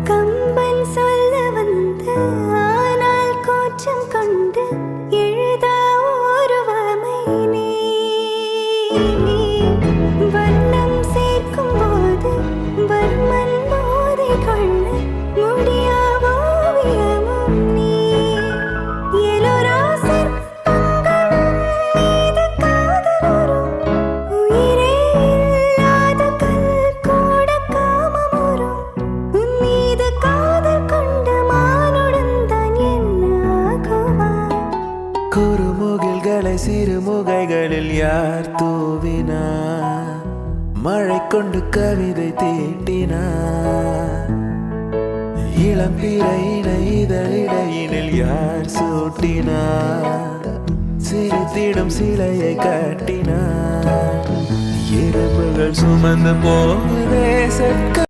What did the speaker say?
கம்பன் சொல்ல வந்த ஆனால் கோச்சம் கொண்டு எழுதா ஒருவமை நீ வண்ணம் சேர்க்கும் போது வர்மன் போதை கொள்ள முடியா ஓவியமும் நீ எலோரா சிற்பங்களும் மீது காதலுறும் உயிரே இல்லாத கல் கூட காமமுறும் உன் மீது காதல் கொண்ட மானுடன் தான் என்ன ஆகுவார் குறுமுகில்களை சிறுமுகைகளில் யார் தூவினார் மழை கொண்டு கவிதை தீட்டினார் இளம்பிறையின இதழிடையினில் யார் சூட்டினார் சிரித்திடும் சிலையை கட்டினார் எறும்புகள் சுமந்து போகுதே செக்க